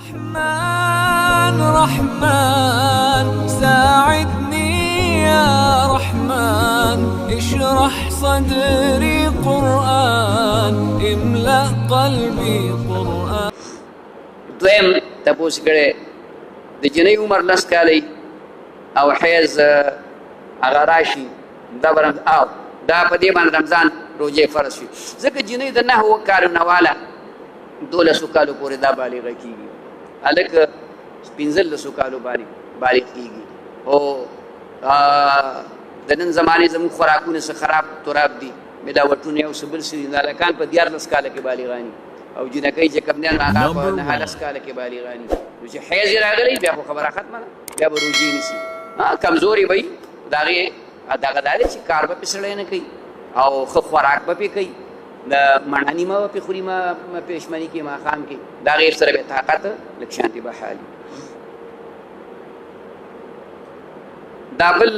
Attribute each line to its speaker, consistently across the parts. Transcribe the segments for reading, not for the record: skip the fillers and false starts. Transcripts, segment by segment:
Speaker 1: رحمن رحمن ساعدني يا رحمن اشرح صدري قرآن املأ قلبي قرآن.
Speaker 2: دویم تپوس کړي د جنۍ عمر 10 کالی او حیض هغه راشي دا په دې باندې رمضان روزه فرض شي ځکه جنۍ د 9 کالو والا 12 کالو پورې دا بالغه کیږي الک 15 کالو باندې بالغ کیږي او د نن زمانه زموږ خوراکونه څخه خراب تراب دي ملاوټونه او سبل سری نالکان په 14 کال کې بالغانی او جنکۍ چې کوم نه هغه په 9 کال کې بالغانی چې حیض راغلی بیا خو خبره ختمه بیا به روزي نشي کمزوري وي داغه دغه چې کار به پسړې نه کوي او خو خوراک به کوي د مړانی ما په خوري ما پېشمنی کې ما خام کې دا غیر سره به طاقت لکشانتي به حالي دابل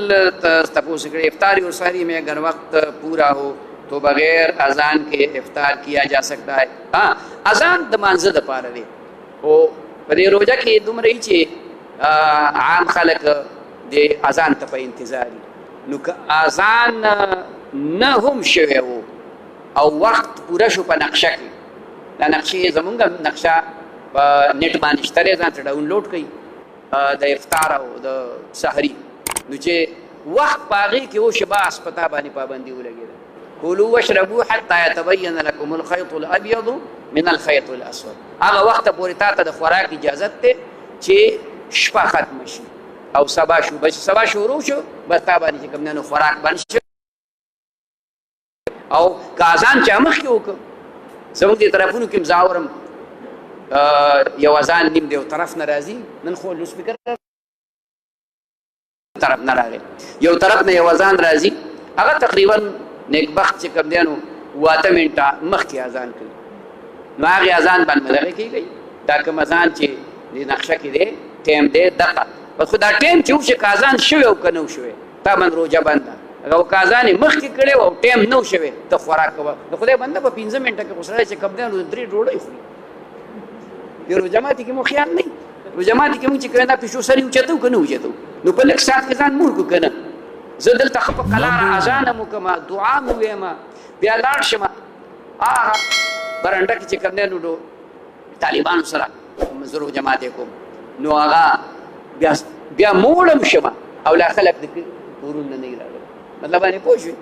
Speaker 2: تپوس کړي افطاری اور ساری میں اگر وقت پورا ہو تو بغیر اذان کے افطار کیا جا سکتا ہے ہاں اذان د مانزه د پاره دی او په دې روزه کې دومره چې عام خلک د اذان ته په انتظار نو که اذان نه هم شوی وو او وخت پورا شو په نقشه کې دا نقشې زمونږ نقشه په نیټ باندې شته ځان ته ډاونلوډ کړئ د افطار او د سحري نو چې وخت پاغې کې و شباس پتا باندې پابندي ولګېده کولوا واشربوا حتى يتبين لكم الخيط الابيض من الخيط الاسود هغه وخت پورې تا ته د خوراک اجازه ته چې شپه ختم شي او سبا شروع شو بس تا باندې کوم نه خوراک بند شي او کازان چې مخ کې وک زموږ دي طرفونو کې مزاورم یو اذان نیم دی طرف ناراضي نن خو لو سپیکر طرف نه راغی یو طرف نه یو اذان راځي هغه تقریبا نیکبخت چې کوم دیانو واته منټه مخکې اذان کوي نو هغه اذان باندې لغه کیږي دا کوم اذان چې د نقشه کې دی ټیم دی دغه په خدا ټیم چې وشه اذان شوی او کنه شوی تا من روزه بنده هغه کازان مخکې کړي او ټیم نو شوی ته خوراک کوه د خدای بنده په 15 منټه کې غوسره چې کوم دیانو 3 ډوډۍ خوري یو جماعت کې مو خیال نه جماعت کې مو چې کړه په شو سړی اوچتو کنه اوچتو نو په لک سات کې ځان مور کو کنه زدل تخف قلار اذان مو کما دعا مو ویما بیا لاړ شمه برانډه کې چې کوم دیانو طالبان سره مزرو جماعت کوم نو هغه بیا موړم شمه او لا خلق د ورون نه راغلی مطلب باندې پوښي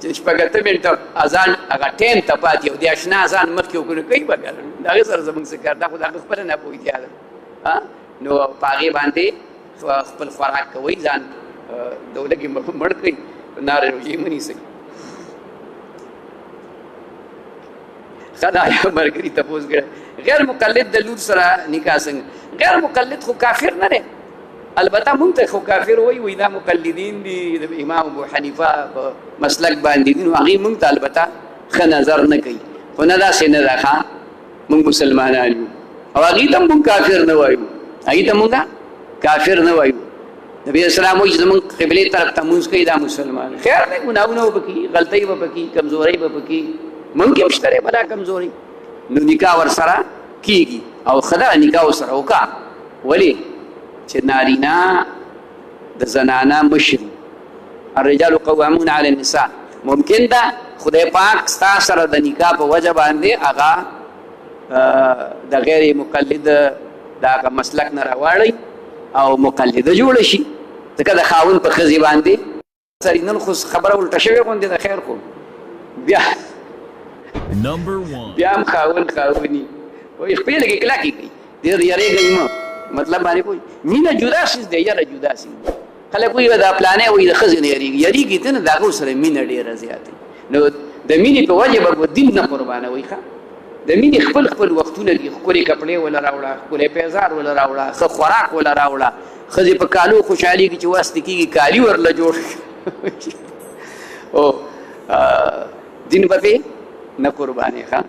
Speaker 2: چې شپږته منټه اذان هغه ټیم ته پاتې او د آشنا اذان مخکې وکړو کوي بګر دا سره زمونږ څه کار دا خو دا خبره نه پوي دی نو پاغي باندې خپل خوراک کوي ځان دولګي مړ کوي نار روزي مني سي خدای مرګري تاسو ګره غیر مقلد د لور سره نکاح څنګه غیر مقلد خو کافر نه دی البته مونږ ته خو کافر وای دا مقلدین دي د امام ابو حنیفه په مسلک باندې دي نو هغه مونږ ته البته ښه نظر نه کوي خو نه داسې نه ده مونږ مسلمانان یو او هغه ته مونږ کافر نه وایو هغه ته مونږ کافر نه وایو نبی اسلام وایي زمونږ قبله طرف ته مونږ کوي دا مسلمان خیر نه ګناونه وبکی غلطي وبکی کمزوري وبکی مونږ کې مشتري بلا کمزوري نو نکاح ور سره کیږي او خدا نکاح سره وکا ولی چې نارینا د زنانا مشر الرجال قوامون علی النساء ممکن ده خدای پاک ستا سره د نکاح په وجه باندې هغه د غیر مقلد دا مسلک نه راوړي او مقلد جوړ شي ځکه د خاون په خزي باندې سړی نن خو خبره ولټه شوی غوندې د خیر خو بیا
Speaker 3: نمبر 1
Speaker 2: بیا هم خاوني وای خپل کې کلاکی کوي دې یاري ګم مطلب باندې کوئی مینا جدا شي دی یاره جدا شي خلک وي دا پلانې وي د خزینه یریږي ته نه داغو سره مینا ډیره زیاته نو د مینې په وجه به دین نه قربانه وي ښه د مینې خپل وختونه دي خپل کپڑے ولا راوړه خپل پیزار ولا راوړه خو خوراک ولا راوړه خزي په کالو خوشحالي کې چې واسط کیږي کالی ورله جوړ او دین به نه قربانه ښه